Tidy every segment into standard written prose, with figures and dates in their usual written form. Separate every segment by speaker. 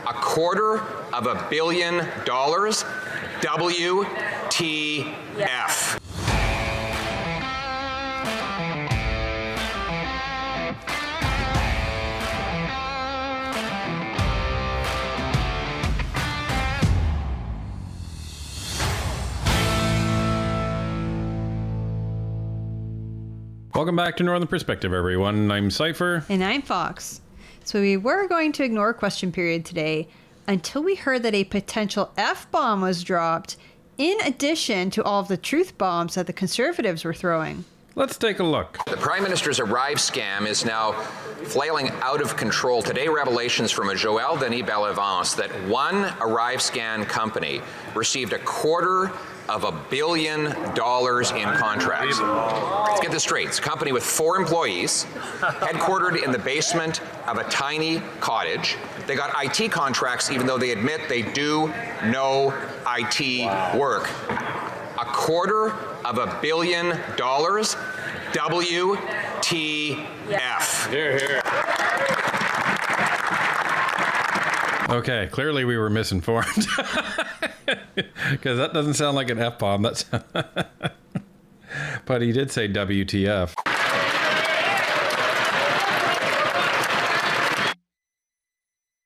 Speaker 1: $250 billion. WTF.
Speaker 2: Welcome back to Northern Perspective, everyone. I'm Cypher.
Speaker 3: And I'm Fox. So we were going to ignore question period today until we heard that a potential F-bomb was dropped, in addition to all of the truth bombs that the Conservatives were throwing.
Speaker 2: Let's take a look.
Speaker 1: The Prime Minister's Arrive scam is now flailing out of control. Today, revelations from a Joël Denis Bellevance that one ArriveCan company received $250 million in contracts. Let's get this straight. It's a company with 4 employees, headquartered in the basement of a tiny cottage. They got IT contracts even though they admit they do no IT work. $250 million. WTF.
Speaker 2: Here, here. Okay, clearly we were misinformed. Because that doesn't sound like an F-bomb. That's but he did say WTF.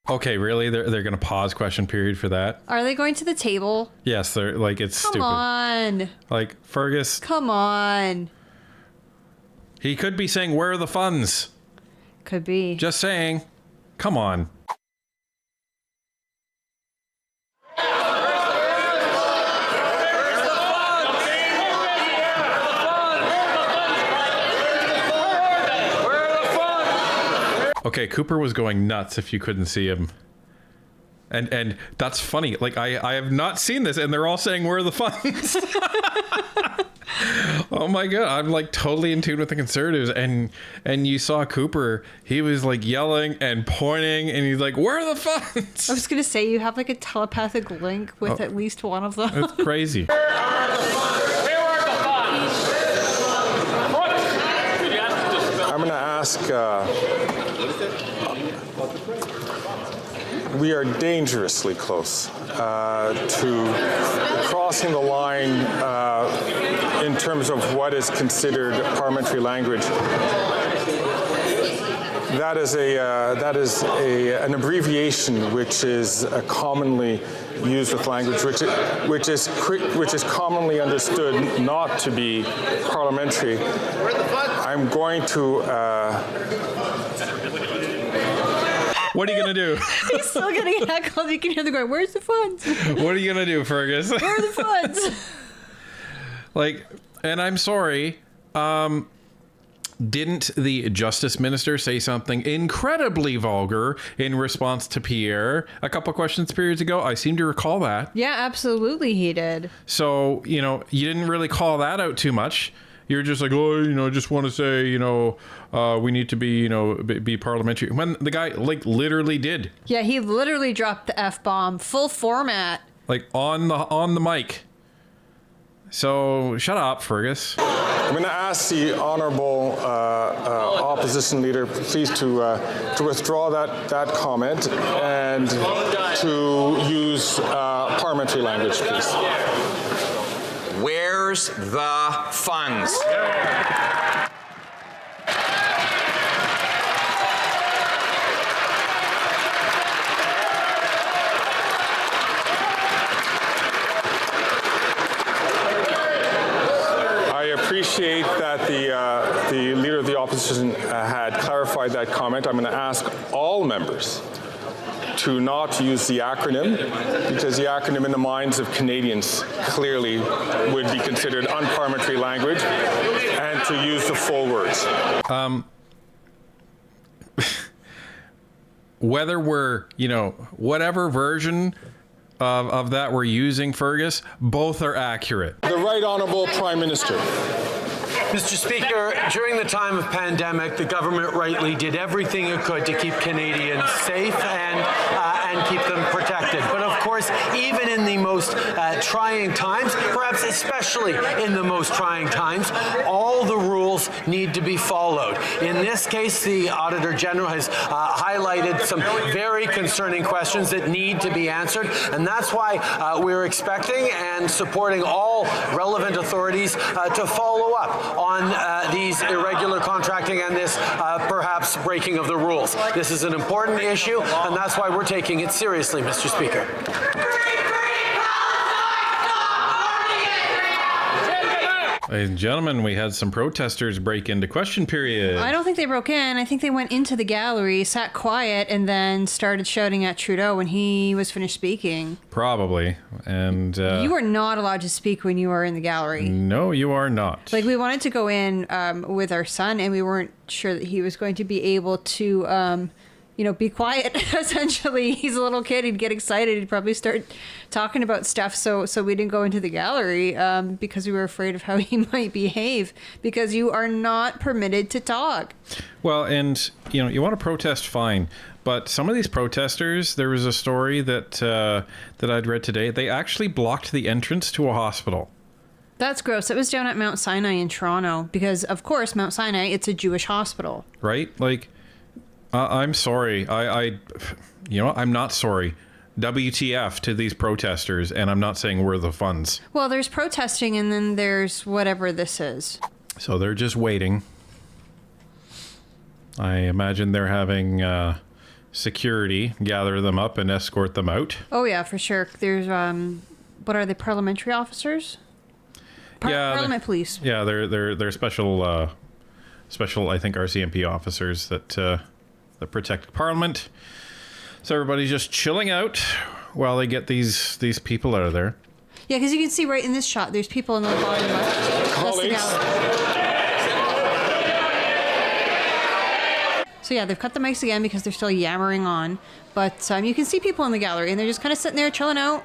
Speaker 2: Okay, really? They're going to pause question period for that?
Speaker 3: Are they going to the table?
Speaker 2: Yes, they're like, it's
Speaker 3: Come
Speaker 2: stupid.
Speaker 3: Come on.
Speaker 2: Like, Fergus.
Speaker 3: Come on.
Speaker 2: He could be saying, where are the funds?
Speaker 3: Could be.
Speaker 2: Just saying. Come on. Okay, Cooper was going nuts if you couldn't see him. And that's funny. Like, I have not seen this, and they're all saying, where are the funds? Oh my God, I'm like totally in tune with the Conservatives. And you saw Cooper, he was like yelling and pointing, and he's like, where are the funds?
Speaker 3: I was going to say, you have like a telepathic link with at least one of them.
Speaker 2: That's crazy.
Speaker 4: Where are the funds?
Speaker 5: I'm going to ask, we are dangerously close to crossing the line in terms of what is considered parliamentary language. That is an abbreviation which is commonly used with language, which is commonly understood not to be parliamentary. I'm going to.
Speaker 2: What are you going to do?
Speaker 3: He's still getting heckled. You can hear the going, where's the funds?
Speaker 2: What are you going to do, Fergus?
Speaker 3: Where are the funds?
Speaker 2: Like, and I'm sorry, didn't the Justice Minister say something incredibly vulgar in response to Pierre a couple questions periods ago? I seem to recall that.
Speaker 3: Yeah, absolutely he did.
Speaker 2: So, you know, you didn't really call that out too much. You're just like, oh, you know, just want to say, you know, we need to be, you know, be parliamentary. When the guy, like, literally did.
Speaker 3: Yeah, he literally dropped the F-bomb, full format.
Speaker 2: Like, on the mic. So, shut up, Fergus.
Speaker 5: I'm going to ask the honourable opposition leader, please, to withdraw that comment and to use parliamentary language, please.
Speaker 1: Where's the funds?
Speaker 5: I appreciate that the leader of the opposition had clarified that comment. I'm going to ask all members to not use the acronym, because the acronym in the minds of Canadians clearly would be considered unparliamentary language, and to use the full words.
Speaker 2: Whether we're, you know, whatever version of that we're using, Fergus, both are accurate.
Speaker 5: The Right Honourable Prime Minister.
Speaker 6: Mr. Speaker, during the time of pandemic, the government rightly did everything it could to keep Canadians safe and keep them protected. But of course, even in the most trying times, perhaps especially in the most trying times, all the rules need to be followed. In this case, the Auditor General has highlighted some very concerning questions that need to be answered, and that's why we're expecting and supporting all relevant authorities to follow up on these irregular contracting and this perhaps breaking of the rules. This is an important issue, and that's why we're taking it seriously, Mr. Speaker.
Speaker 2: Ladies and gentlemen, we had some protesters break into question period.
Speaker 3: I don't think they broke in. I think they went into the gallery, sat quiet, and then started shouting at Trudeau when he was finished speaking.
Speaker 2: Probably. And
Speaker 3: you are not allowed to speak when you are in the gallery.
Speaker 2: No, you are not.
Speaker 3: Like, we wanted to go in with our son, and we weren't sure that he was going to be able to be quiet. Essentially, he's a little kid. He'd get excited. He'd probably start talking about stuff. So we didn't go into the gallery because we were afraid of how he might behave, because you are not permitted to talk.
Speaker 2: Well, and, you want to protest, fine. But some of these protesters, there was a story that I'd read today. They actually blocked the entrance to a hospital.
Speaker 3: That's gross. It was down at Mount Sinai in Toronto because, of course, Mount Sinai, it's a Jewish hospital.
Speaker 2: Right? Like, I'm sorry. I'm not sorry. WTF to these protesters, and I'm not saying we're the funds.
Speaker 3: Well, there's protesting, and then there's whatever this is.
Speaker 2: So they're just waiting. I imagine they're having security gather them up and escort them out.
Speaker 3: Oh, yeah, for sure. There's, what are they, parliamentary officers? Parliament police.
Speaker 2: Yeah, they're special, I think, RCMP officers that protect Parliament. So everybody's just chilling out while they get these people out of there.
Speaker 3: Yeah, because you can see right in this shot, there's people in the bottom left. That's the gallery. So yeah, they've cut the mics again because they're still yammering on. But you can see people in the gallery, and they're just kind of sitting there chilling out.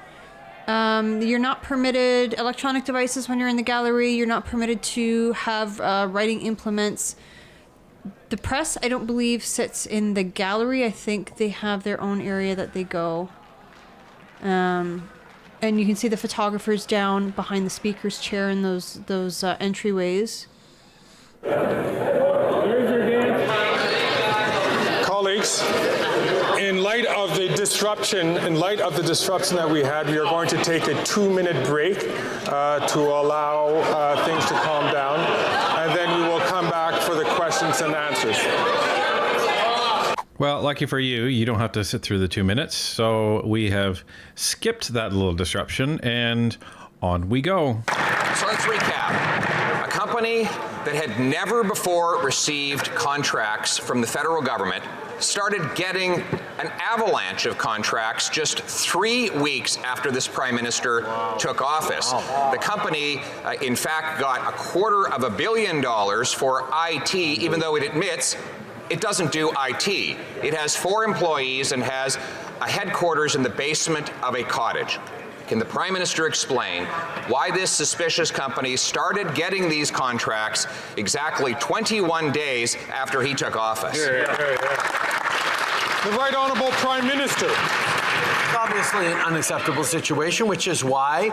Speaker 3: You're not permitted electronic devices when you're in the gallery. You're not permitted to have writing implements. The press, I don't believe, sits in the gallery. I think they have their own area that they go. And you can see the photographers down behind the speaker's chair in those entryways.
Speaker 5: Colleagues, in light of the disruption that we had, we are going to take a 2-minute break to allow things to calm down, and then we will come back for the questions and answers.
Speaker 2: Well, lucky for you, you don't have to sit through the 2 minutes. So we have skipped that little disruption, and on we go.
Speaker 1: So let's recap. A company that had never before received contracts from the federal government started getting an avalanche of contracts just 3 weeks after this prime minister took office. The company, in fact, got $250 million for IT, even though it admits it doesn't do IT. It has 4 employees and has a headquarters in the basement of a cottage. Can the Prime Minister explain why this suspicious company started getting these contracts exactly 21 days after he took office?
Speaker 5: The Right Honourable Prime Minister.
Speaker 6: It's obviously an unacceptable situation, which is why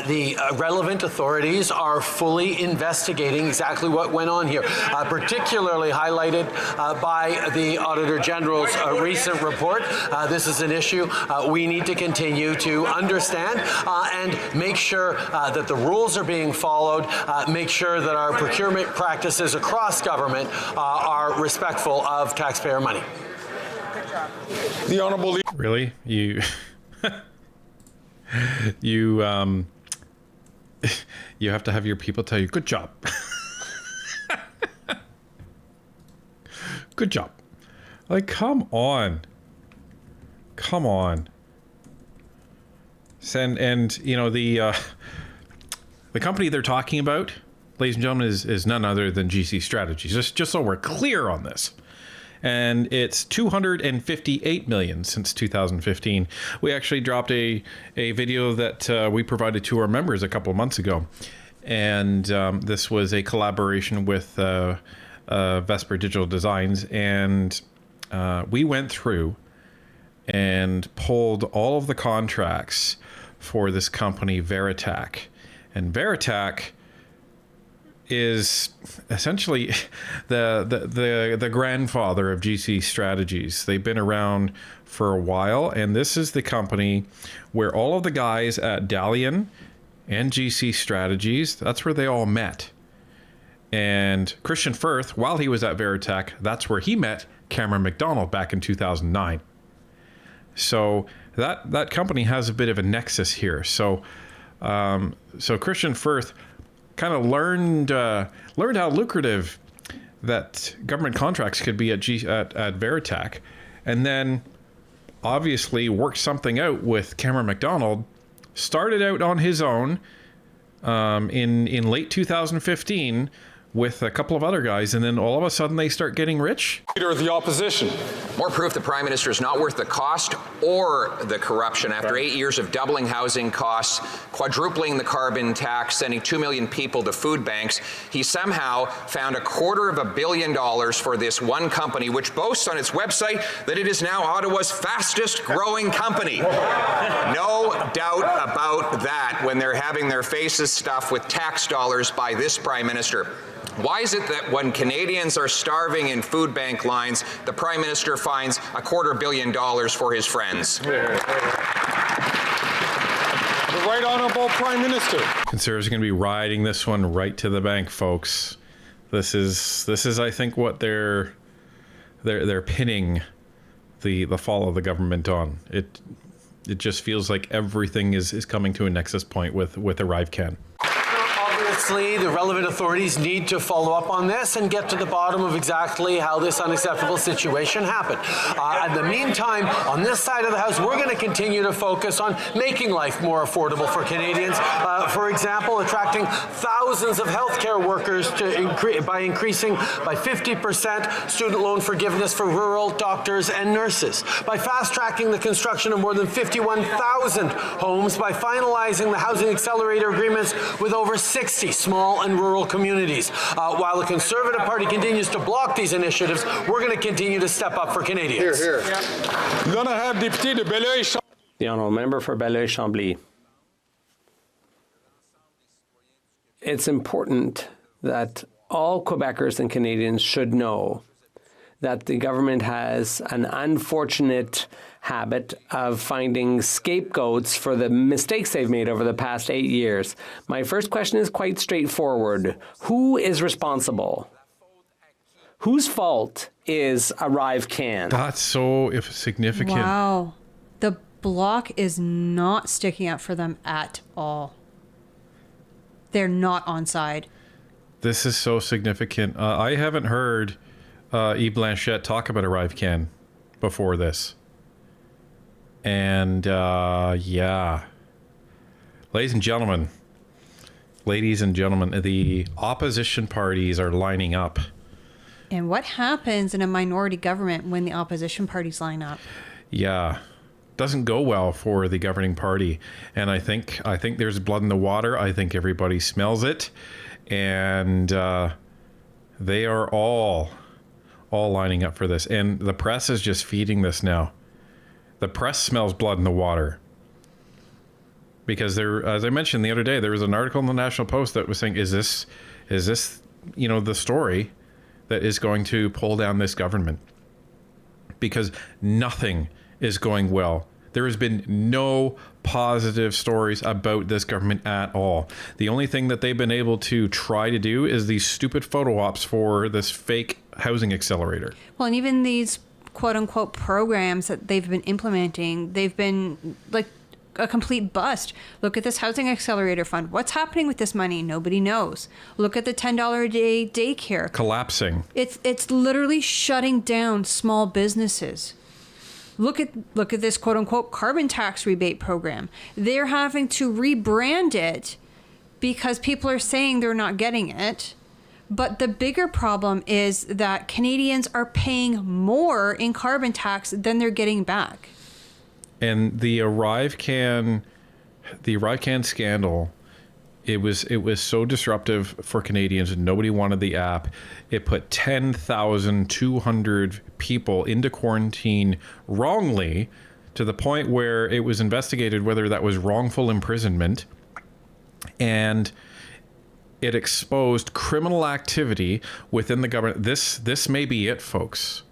Speaker 6: the relevant authorities are fully investigating exactly what went on here, particularly highlighted by the Auditor General's recent report. This is an issue we need to continue to understand and make sure that the rules are being followed, make sure that our procurement practices across government are respectful of taxpayer money.
Speaker 5: The Honourable
Speaker 2: Really? You have to have your people tell you, good job. Good job. Like, come on. Come on. And the company they're talking about, ladies and gentlemen, is none other than GC Strategies. Just so we're clear on this. And it's $258 million since 2015. We actually dropped a video that we provided to our members a couple of months ago. And this was a collaboration with Vesper Digital Designs. And we went through and pulled all of the contracts for this company, Veritac. And Veritac is essentially the grandfather of GC Strategies. They've been around for a while, and this is the company where all of the guys at Dalian and GC Strategies, that's where they all met. And Christian Firth, while he was at Veritac, that's where he met Cameron McDonald back in 2009. So that company has a bit of a nexus here. So Christian Firth kind of learned how lucrative that government contracts could be at Veritac, and then obviously worked something out with Cameron McDonald. Started out on his own in late 2015 with a couple of other guys, and then all of a sudden they start getting rich.
Speaker 5: Leader of the opposition.
Speaker 1: More proof the Prime Minister is not worth the cost or the corruption. After 8 years of doubling housing costs, quadrupling the carbon tax, sending 2 million people to food banks, he somehow found $250 million for this one company, which boasts on its website that it is now Ottawa's fastest growing company. No doubt about that when they're having their faces stuffed with tax dollars by this Prime Minister. Why is it that when Canadians are starving in food bank lines, the Prime Minister finds $250 million for his friends?
Speaker 5: The Right Honourable Prime Minister.
Speaker 2: Conservatives are going to be riding this one right to the bank, folks. This is I think what they're pinning the fall of the government on. It just feels like everything is coming to a nexus point with ArriveCan.
Speaker 6: Obviously, the relevant authorities need to follow up on this and get to the bottom of exactly how this unacceptable situation happened. In the meantime, on this side of the House, we're going to continue to focus on making life more affordable for Canadians. For example, attracting thousands of healthcare workers by increasing by 50% student loan forgiveness for rural doctors and nurses, by fast-tracking the construction of more than 51,000 homes, by finalizing the housing accelerator agreements with over 60 small and rural communities. While the Conservative Party continues to block these initiatives, we're going to continue to step up for Canadians.
Speaker 5: Here. The
Speaker 7: Honourable Member for Belleuil-Chambly. It's important that all Quebecers and Canadians should know that the government has an unfortunate habit of finding scapegoats for the mistakes they've made over the past 8 years. My first question is quite straightforward. Who is responsible? Whose fault is ArriveCan?
Speaker 2: That's so significant.
Speaker 3: Wow. The Bloc is not sticking up for them at all. They're not on side.
Speaker 2: This is so significant. I haven't heard Yves Blanchette talk about ArriveCan before this. And yeah. Ladies and gentlemen, the opposition parties are lining up.
Speaker 3: And what happens in a minority government when the opposition parties line up?
Speaker 2: Yeah. Doesn't go well for the governing party. And I think there's blood in the water. I think everybody smells it. And they are all lining up for this. And the press is just feeding this now. The press smells blood in the water. Because there, as I mentioned the other day, there was an article in the National Post that was saying, is this, the story that is going to pull down this government? Because nothing is going well. There has been no positive stories about this government at all. The only thing that they've been able to try to do is these stupid photo ops for this fake housing accelerator.
Speaker 3: Well, and even these quote unquote programs that they've been implementing, they've been like a complete bust. Look at this housing accelerator fund. What's happening with this money? Nobody knows. Look at the $10 a day daycare.
Speaker 2: Collapsing.
Speaker 3: It's literally shutting down small businesses. Look at this quote unquote carbon tax rebate program. They're having to rebrand it because people are saying they're not getting it. But the bigger problem is that Canadians are paying more in carbon tax than they're getting back.
Speaker 2: And the ArriveCan scandal It was so disruptive for Canadians, and nobody wanted the app. It put 10,200 people into quarantine wrongly, to the point where it was investigated whether that was wrongful imprisonment. And it exposed criminal activity within the government. This may be it, folks.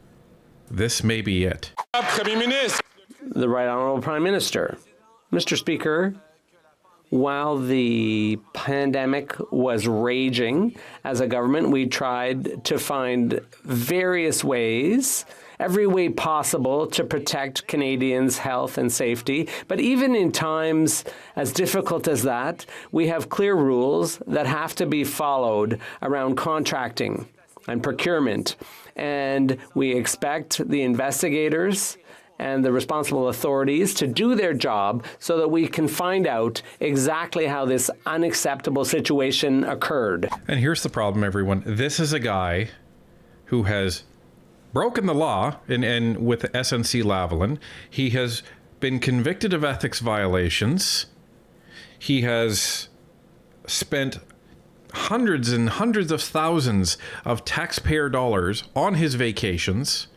Speaker 2: This may be it.
Speaker 7: The Right Honourable Prime Minister. Mr. Speaker, while the pandemic was raging, as a government, we tried to find various ways, every way possible, to protect Canadians' health and safety. But even in times as difficult as that, we have clear rules that have to be followed around contracting and procurement. And we expect the investigators and the responsible authorities to do their job so that we can find out exactly how this unacceptable situation occurred.
Speaker 2: And here's the problem, everyone. This is a guy who has broken the law and with SNC Lavalin. He has been convicted of ethics violations. He has spent hundreds and hundreds of thousands of taxpayer dollars on his vacations.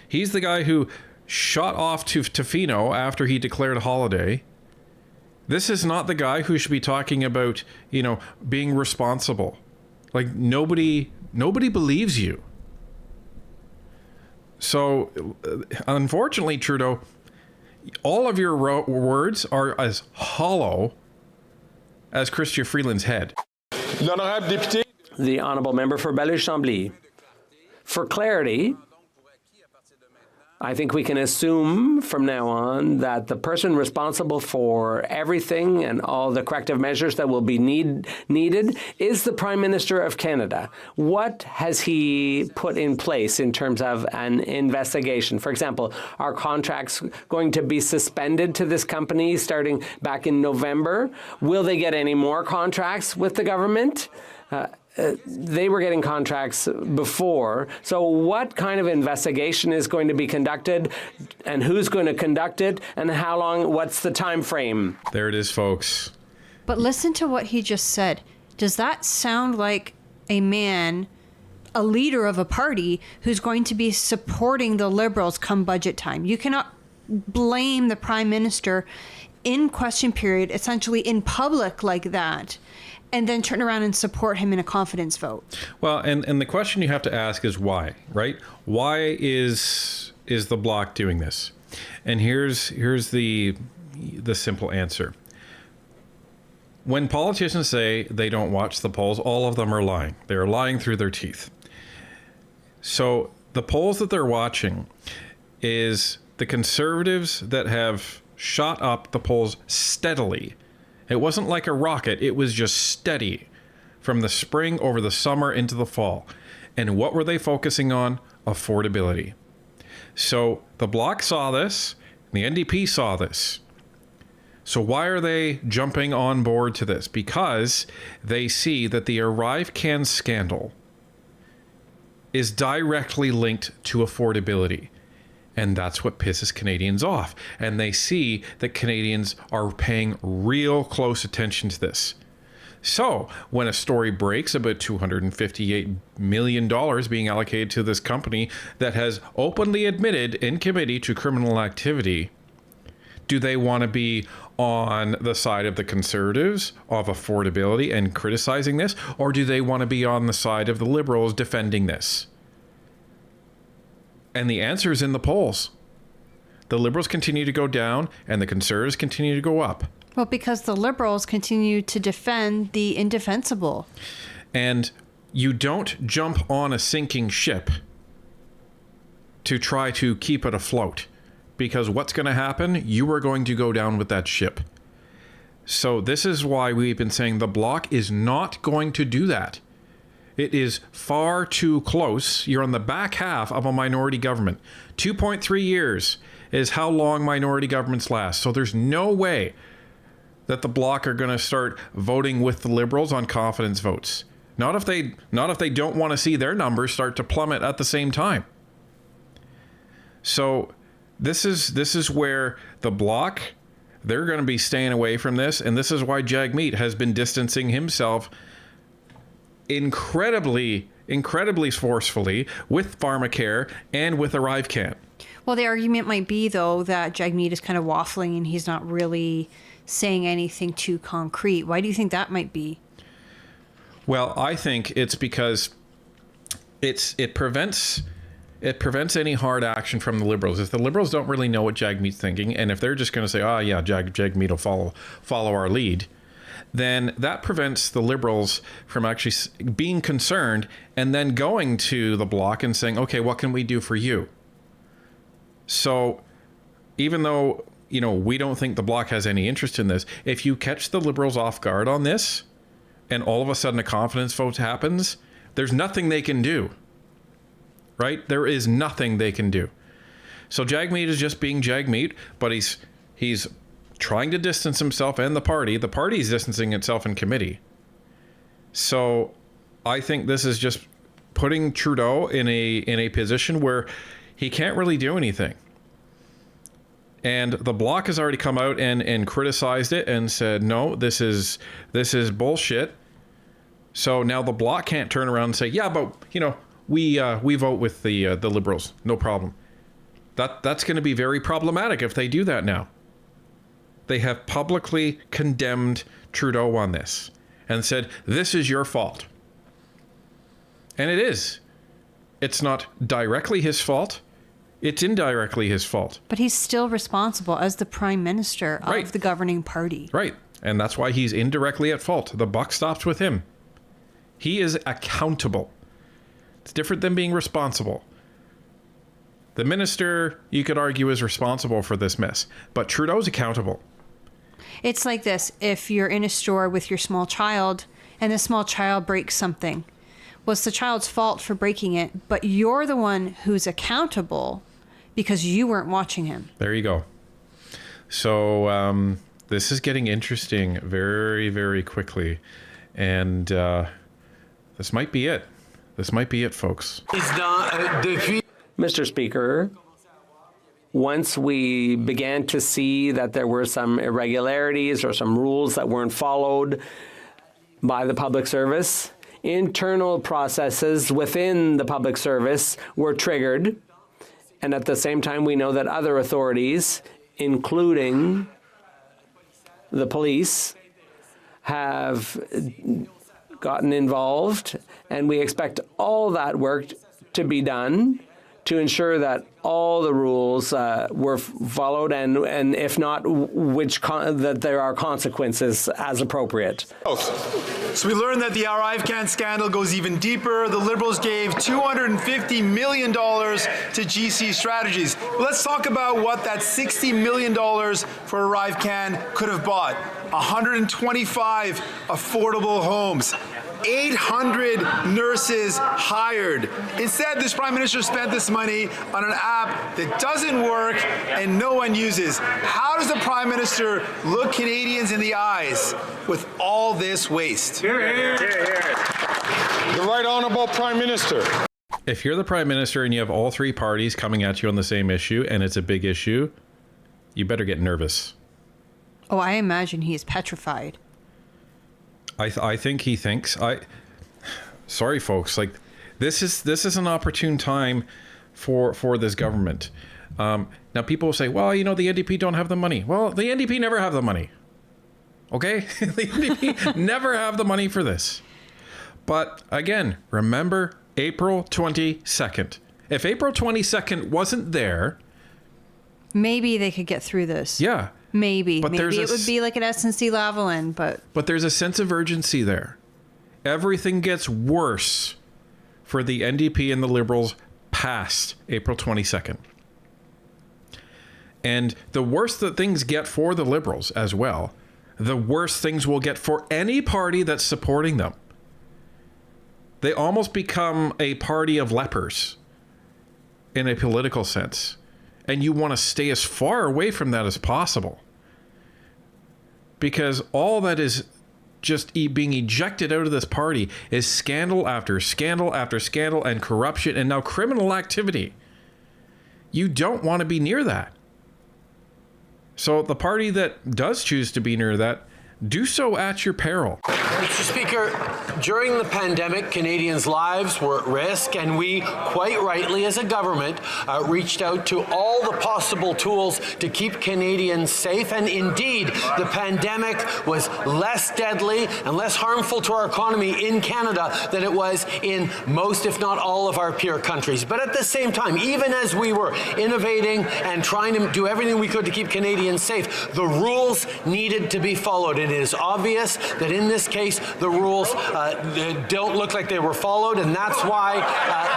Speaker 2: He's the guy who shot off to Tofino after he declared a holiday. This is not the guy who should be talking about, being responsible. Like, nobody believes you. So, unfortunately, Trudeau, all of your words are as hollow as Chrystia Freeland's head.
Speaker 7: The Honourable Member for Belleau-Chambly. For clarity, I think we can assume from now on that the person responsible for everything and all the corrective measures that will be needed is the Prime Minister of Canada. What has he put in place in terms of an investigation? For example, are contracts going to be suspended to this company starting back in November? Will they get any more contracts with the government? They were getting contracts before. So what kind of investigation is going to be conducted, and who's going to conduct it, and how long, what's the time frame?
Speaker 2: There it is, folks.
Speaker 3: But listen to what he just said. Does that sound like a man, a leader of a party, who's going to be supporting the Liberals come budget time? You cannot blame the Prime Minister in question period, essentially in public like that, and then turn around and support him in a confidence vote.
Speaker 2: Well, and the question you have to ask is why, right? Why is the Bloc doing this? And here's the simple answer. When politicians say they don't watch the polls, all of them are lying. They are lying through their teeth. So the polls that they're watching is the Conservatives that have shot up the polls steadily. It wasn't like a rocket. It was just steady from the spring over the summer into the fall. And what were they focusing on? Affordability. So the Bloc saw this. The NDP saw this. So why are they jumping on board to this? Because they see that the ArriveCan scandal is directly linked to affordability. And that's what pisses Canadians off. And they see that Canadians are paying real close attention to this. So when a story breaks about $258 million being allocated to this company that has openly admitted in committee to criminal activity, do they want to be on the side of the Conservatives of affordability and criticizing this? Or do they want to be on the side of the Liberals defending this? And the answer is in the polls. The Liberals continue to go down and the Conservatives continue to go up.
Speaker 3: Well, because the Liberals continue to defend the indefensible.
Speaker 2: And you don't jump on a sinking ship to try to keep it afloat. Because what's going to happen? You are going to go down with that ship. So this is why we've been saying the Bloc is not going to do that. It is far too close. You're on the back half of a minority government. 2.3 years is how long minority governments last. So there's no way that the Bloc are going to start voting with the Liberals on confidence votes. Not if they don't want to see their numbers start to plummet at the same time. So this is where the Bloc they're going to be staying away from this. And this is why Jagmeet has been distancing himself incredibly forcefully with pharmacare and with ArriveCan.
Speaker 3: Well, the argument might be, though, that Jagmeet is kind of waffling and he's not really saying anything too concrete. Why do you think that might be?
Speaker 2: Well, I think it's because it prevents any hard action from the Liberals. If the Liberals don't really know what Jagmeet's thinking, and if they're just going to say, "Oh yeah, Jagmeet will follow our lead," then that prevents the Liberals from actually being concerned and then going to the Bloc and saying, "Okay, what can we do for you?" So, even though we don't think the Bloc has any interest in this, if you catch the Liberals off guard on this, and all of a sudden a confidence vote happens, there's nothing they can do. Right? There is nothing they can do. So Jagmeet is just being Jagmeet, but he's trying to distance himself and the party. The party's distancing itself in committee. So I think this is just putting Trudeau in a position where he can't really do anything. And the Bloc has already come out and criticized it and said, no, this is bullshit. So now the Bloc can't turn around and say, yeah, but we vote with the Liberals, no problem. That's going to be very problematic if they do that now. They have publicly condemned Trudeau on this and said, this is your fault. And it is. It's not directly his fault. It's indirectly his fault.
Speaker 3: But he's still responsible as the prime minister of the governing party.
Speaker 2: Right. And that's why he's indirectly at fault. The buck stops with him. He is accountable. It's different than being responsible. The minister, you could argue, is responsible for this mess, but Trudeau's accountable.
Speaker 3: It's like this. If you're in a store with your small child and the small child breaks something, well, it's the child's fault for breaking it, but you're the one who's accountable because you weren't watching him.
Speaker 2: There you go. So this is getting interesting very, very quickly. And this might be it. This might be it, folks.
Speaker 7: Mr. Speaker, once we began to see that there were some irregularities or some rules that weren't followed by the public service, internal processes within the public service were triggered. And at the same time, we know that other authorities, including the police, have gotten involved, and we expect all that work to be done to ensure that all the rules were followed, and if not, that there are consequences as appropriate.
Speaker 8: So we learned that the ArriveCan scandal goes even deeper. The Liberals gave $250 million to GC Strategies. Let's talk about what that $60 million for ArriveCan could have bought. 125 affordable homes. 800 nurses hired. Instead, this Prime Minister spent this money on an app that doesn't work and no one uses. How does the Prime Minister look Canadians in the eyes with all this waste?
Speaker 5: The Right Honourable Prime Minister.
Speaker 2: If you're the Prime Minister and you have all three parties coming at you on the same issue, and it's a big issue, you better get nervous.
Speaker 3: Oh, I imagine he is petrified.
Speaker 2: I think he thinks. Sorry, folks. Like, this is an opportune time for this government. Now, people will say, well, the NDP don't have the money. Well, the NDP never have the money. Okay? The NDP never have the money for this. But again, remember April 22nd. If April 22nd wasn't there,
Speaker 3: maybe they could get through this.
Speaker 2: Yeah.
Speaker 3: Maybe it would be like an SNC-Lavalin, but
Speaker 2: there's a sense of urgency there. Everything gets worse for the NDP and the Liberals past April 22nd. And the worse that things get for the Liberals as well, the worse things will get for any party that's supporting them. They almost become a party of lepers in a political sense. And you want to stay as far away from that as possible. Because all that is just being ejected out of this party is scandal after scandal after scandal and corruption and now criminal activity. You don't want to be near that. So the party that does choose to be near that, do so at your peril.
Speaker 6: Mr. Speaker, during the pandemic, Canadians' lives were at risk, and we, quite rightly as a government, reached out to all the possible tools to keep Canadians safe. And indeed, the pandemic was less deadly and less harmful to our economy in Canada than it was in most, if not all, of our peer countries. But at the same time, even as we were innovating and trying to do everything we could to keep Canadians safe, the rules needed to be followed. It is obvious that in this case, the rules don't look like they were followed, and that's why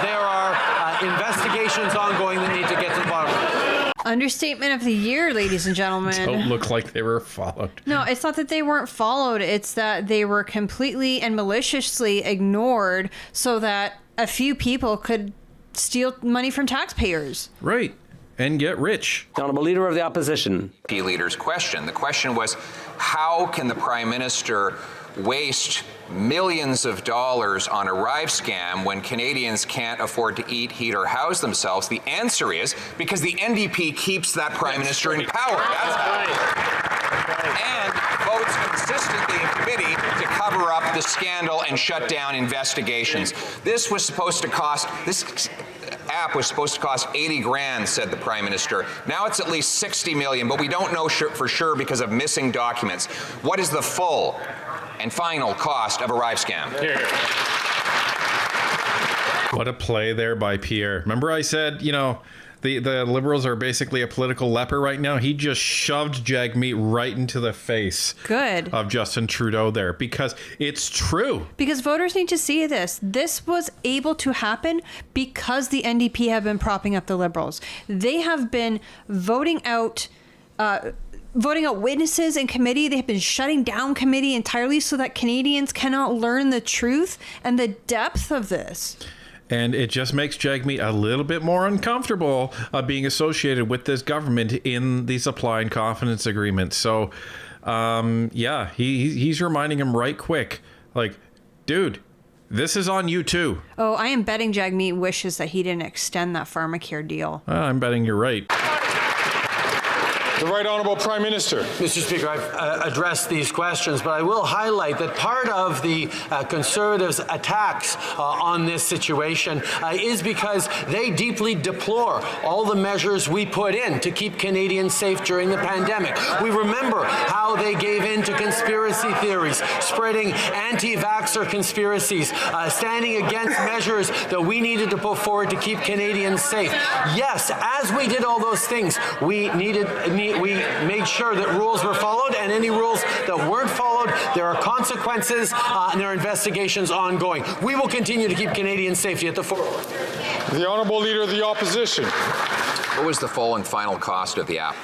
Speaker 6: there are investigations ongoing that need to get to the bottom of it.
Speaker 3: Understatement of the year, ladies and gentlemen.
Speaker 2: Don't look like they were followed.
Speaker 3: No, it's not that they weren't followed. It's that they were completely and maliciously ignored so that a few people could steal money from taxpayers.
Speaker 2: Right. And get rich.
Speaker 7: The Honourable Leader of the Opposition.
Speaker 1: Leader's question. The question was, how can the Prime Minister waste millions of dollars on a ArriveCan when Canadians can't afford to eat, heat, or house themselves? The answer is because the NDP keeps that Prime Minister in power. That's how. And votes consistently in committee to cover up the scandal and shut down investigations. This app was supposed to cost 80 grand, said the Prime Minister. Now it's at least 60 million, but we don't know for sure because of missing documents. What is the full and final cost of ArriveCan?
Speaker 2: What a play there by Pierre. Remember I said, the Liberals are basically a political leper right now? He just shoved Jagmeet right into the face of Justin Trudeau there, because it's true.
Speaker 3: Because voters need to see this. This was able to happen because the NDP have been propping up the Liberals. They have been voting out witnesses in committee. They have been shutting down committee entirely so that Canadians cannot learn the truth and the depth of this.
Speaker 2: And it just makes Jagmeet a little bit more uncomfortable being associated with this government in the supply and confidence agreement. So, he's reminding him right quick, like, dude, this is on you too.
Speaker 3: Oh, I am betting Jagmeet wishes that he didn't extend that pharmacare deal.
Speaker 2: I'm betting you're right.
Speaker 5: The Right Honourable Prime Minister.
Speaker 6: Mr. Speaker, I've addressed these questions, but I will highlight that part of the Conservatives' attacks on this situation is because they deeply deplore all the measures we put in to keep Canadians safe during the pandemic. We remember how they gave in to conspiracy theories, spreading anti-vaxxer conspiracies, standing against measures that we needed to put forward to keep Canadians safe. Yes, as we did all those things, we made sure that rules were followed, and any rules that weren't followed, there are consequences and there are investigations ongoing. We will continue to keep Canadian safety at the forefront.
Speaker 5: The Honourable Leader of the Opposition.
Speaker 1: What was the full and final cost of the app?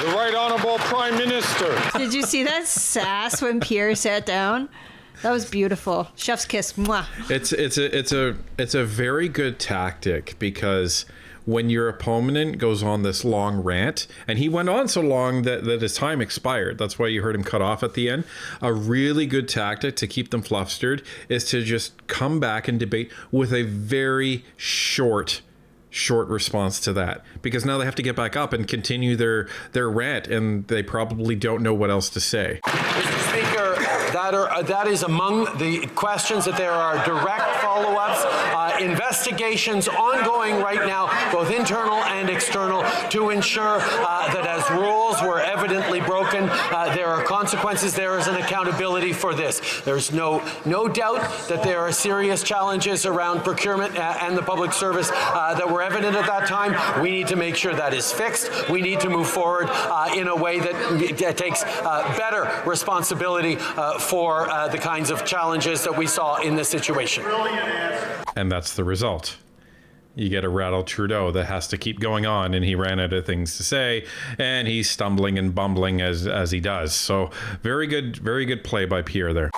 Speaker 5: The Right Honourable Prime Minister.
Speaker 3: Did you see that sass when Pierre sat down? That was beautiful. Chef's kiss. Mwah.
Speaker 2: It's a very good tactic, because when your opponent goes on this long rant, and he went on so long that his time expired, that's why you heard him cut off at the end, a really good tactic to keep them flustered is to just come back and debate with a very short response to that, because now they have to get back up and continue their rant, and they probably don't know what else to say.
Speaker 6: Mr. Speaker, that is among the questions that there are direct follow-ups, investigations ongoing right now, both internal and external, to ensure that as rules were evidently broken, there are consequences, there is an accountability for this. There's no doubt that there are serious challenges around procurement and the public service that were evident at that time. We need to make sure that is fixed. We need to move forward in a way that takes better responsibility for the kinds of challenges that we saw in this situation.
Speaker 2: And that's the result. You get a rattled Trudeau that has to keep going on, and he ran out of things to say, and he's stumbling and bumbling as he does. So very good play by Pierre there.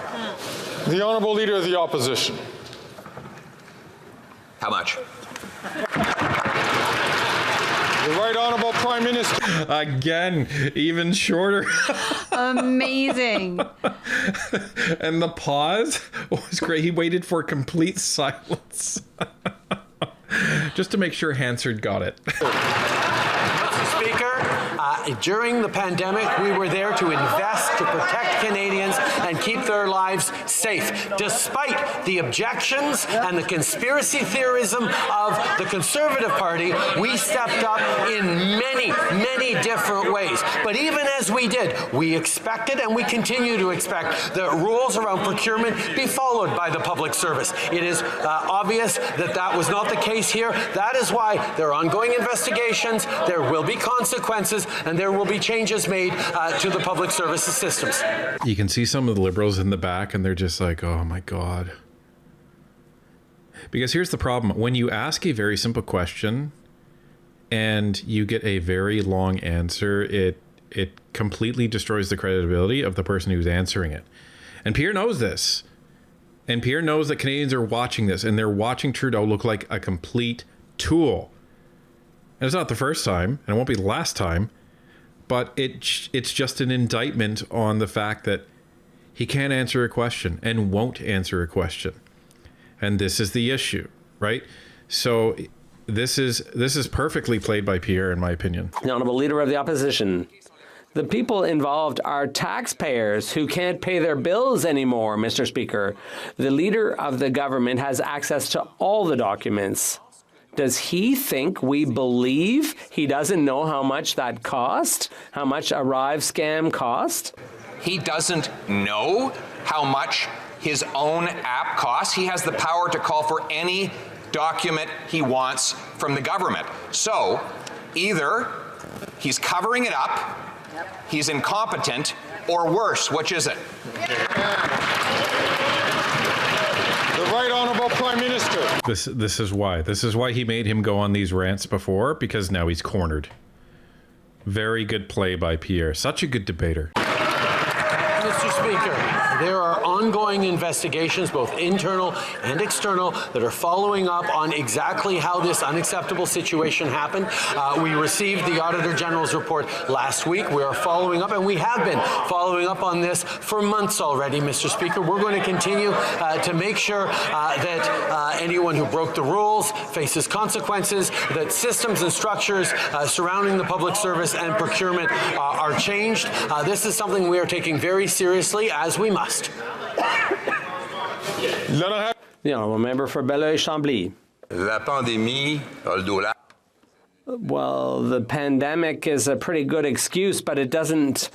Speaker 5: The Honourable Leader of the Opposition.
Speaker 1: How much?
Speaker 5: The Right Honourable Prime Minister.
Speaker 2: Again, even shorter.
Speaker 3: Amazing.
Speaker 2: And the pause was great. He waited for complete silence. Just to make sure Hansard got it.
Speaker 6: Mr. Speaker, During the pandemic, we were there to invest, to protect Canadians and keep their lives safe. Despite the objections and the conspiracy theorism of the Conservative Party, we stepped up in many, many different ways. But even as we did, we expected and we continue to expect that rules around procurement be followed by the public service. It is obvious that that was not the case here. That is why there are ongoing investigations, there will be consequences, and there will be changes made to the public services systems.
Speaker 2: You can see some of the Liberals in the back and they're just like, oh my God. Because here's the problem. When you ask a very simple question and you get a very long answer, it completely destroys the credibility of the person who's answering it. And Pierre knows this. And Pierre knows that Canadians are watching this, and they're watching Trudeau look like a complete tool. And it's not the first time, and it won't be the last time, but it's just an indictment on the fact that he can't answer a question and won't answer a question. And this is the issue, right? So this is perfectly played by Pierre, in my opinion.
Speaker 7: The Honourable Leader of the Opposition. The people involved are taxpayers who can't pay their bills anymore, Mr. Speaker. The Leader of the government has access to all the documents. Does he think we believe he doesn't know how much that cost? How much ArriveCan cost?
Speaker 1: He doesn't know how much his own app costs. He has the power to call for any document he wants from the government. So either he's covering it up, he's incompetent, or worse. Which is it?
Speaker 5: The Right Honourable Prime Minister.
Speaker 2: This is why. This is why he made him go on these rants before, because now he's cornered. Very good play by Pierre. Such a good debater.
Speaker 6: Mr. Speaker, there are ongoing investigations, both internal and external, that are following up on exactly how this unacceptable situation happened. We received the Auditor General's report last week. We are following up, and we have been following up on this for months already, Mr. Speaker. We're going to continue to make sure that anyone who broke the rules faces consequences, that systems and structures surrounding the public service and procurement are changed. This is something we are taking very seriously, as we must.
Speaker 7: The Honourable Member for Belleuil-Chambly.
Speaker 9: La pandémie a le dollar.
Speaker 7: Well, the pandemic is a pretty good excuse, but it doesn't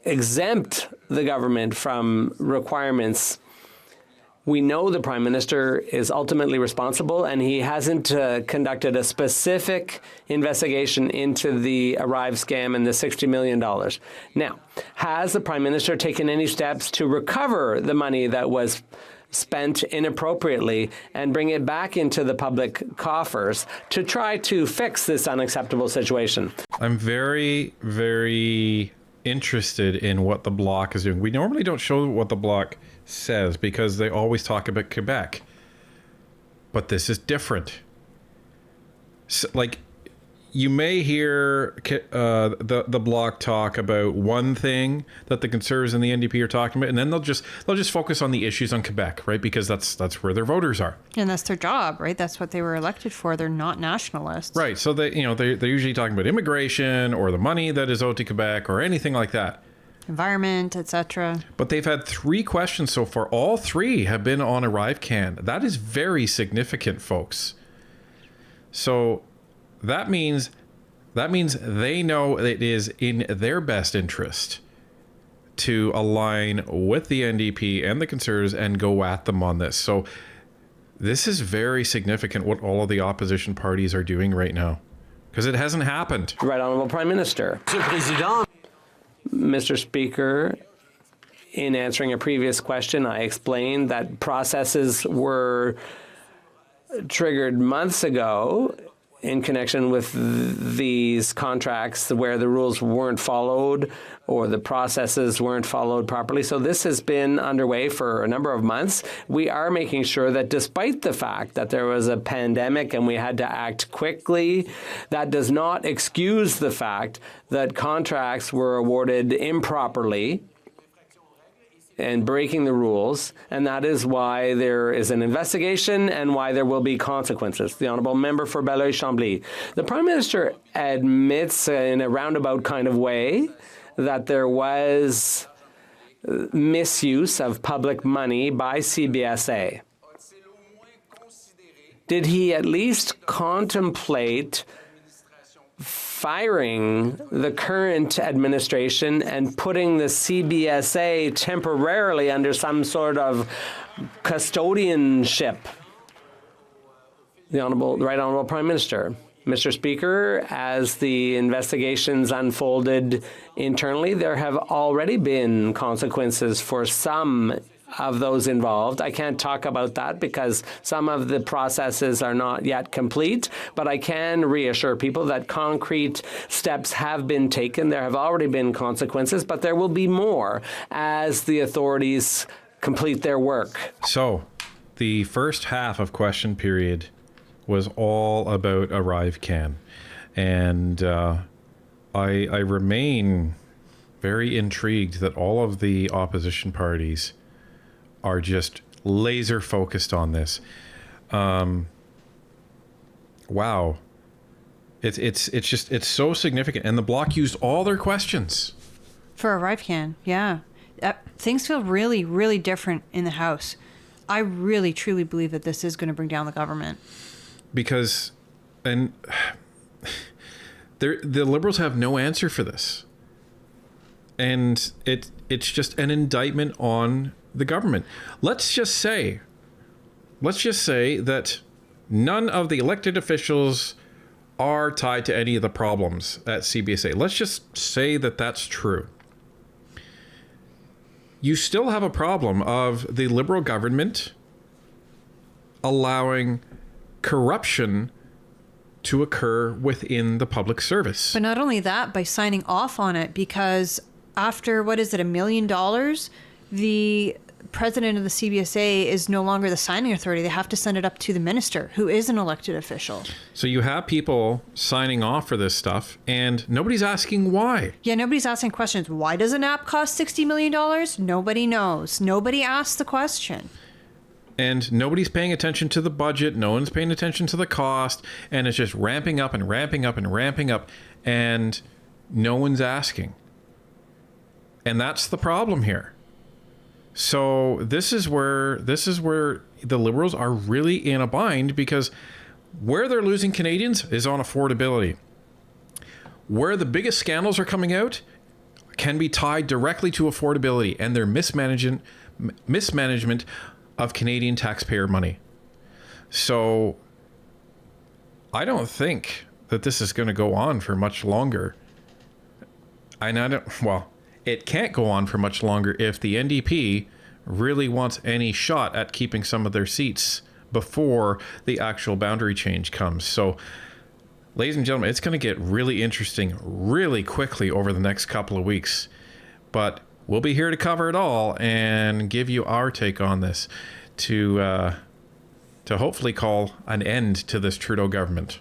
Speaker 7: exempt the government from requirements. We know the Prime Minister is ultimately responsible, and he hasn't conducted a specific investigation into the ArriveCan and the $60 million. Now, has the Prime Minister taken any steps to recover the money that was spent inappropriately and bring it back into the public coffers to try to fix this unacceptable situation?
Speaker 2: I'm very, very interested in what the Bloc is doing. We normally don't show what the Bloc says because they always talk about Quebec, but this is different. So, like, you may hear the Bloc talk about one thing that the Conservatives and the NDP are talking about, and then they'll just focus on the issues on Quebec, right? Because that's where their voters are,
Speaker 3: and that's their job, right? That's what they were elected for. They're not nationalists,
Speaker 2: right? So they're usually talking about immigration or the money that is owed to Quebec or anything like that.
Speaker 3: Environment, etc.
Speaker 2: But they've had 3 questions so far. All 3 have been on ArriveCan. That is very significant, folks. So that means they know it is in their best interest to align with the NDP and the Conservatives and go at them on this. So this is very significant what all of the opposition parties are doing right now, because it hasn't happened.
Speaker 7: Right Honourable Prime Minister. Mr. Speaker, in answering a previous question, I explained that processes were triggered months ago in connection with these contracts where the rules weren't followed or the processes weren't followed properly. So this has been underway for a number of months. We are making sure that despite the fact that there was a pandemic and we had to act quickly, that does not excuse the fact that contracts were awarded improperly. and breaking the rules, and that is why there is an investigation and why there will be consequences. The Honourable Member for Belleuil-Chambly. The Prime Minister admits in a roundabout kind of way that there was misuse of public money by CBSA. Did he at least contemplate firing the current administration and putting the CBSA temporarily under some sort of custodianship? The Right Honourable Prime Minister. Mr. Speaker, as the investigations unfolded internally, there have already been consequences for some of those involved. I can't talk about that because some of the processes are not yet complete, but I can reassure people that concrete steps have been taken. There have already been consequences, but there will be more as the authorities complete their work.
Speaker 2: So, the first half of question period was all about ArriveCan. And I remain very intrigued that all of the opposition parties are just laser focused on this. Wow. It's so significant. And the Bloc used all their questions.
Speaker 3: For ArriveCan, yeah. Things feel really, really different in the House. I really, truly believe that this is going to bring down the government.
Speaker 2: Because, and the Liberals have no answer for this. And it's just an indictment on the government. Let's just say that none of the elected officials are tied to any of the problems at CBSA. Let's just say that that's true. You still have a problem of the Liberal government allowing corruption to occur within the public service.
Speaker 3: But not only that, by signing off on it, because after, $1 million, the president of the CBSA is no longer the signing authority. They have to send it up to the minister, who is an elected official.
Speaker 2: So you have people signing off for this stuff, and nobody's asking why.
Speaker 3: Yeah, nobody's asking questions. Why does an app cost $60 million? Nobody knows. Nobody asked the question.
Speaker 2: And nobody's paying attention to the budget. No one's paying attention to the cost. And it's just ramping up and ramping up and ramping up. And no one's asking. And that's the problem here. So this is where the Liberals are really in a bind, because where they're losing Canadians is on affordability. Where the biggest scandals are coming out can be tied directly to affordability and their mismanagement of Canadian taxpayer money. So I don't think that this is going to go on for much longer. It can't go on for much longer if the NDP really wants any shot at keeping some of their seats before the actual boundary change comes. So, ladies and gentlemen, it's going to get really interesting really quickly over the next couple of weeks. But we'll be here to cover it all and give you our take on this to hopefully call an end to this Trudeau government.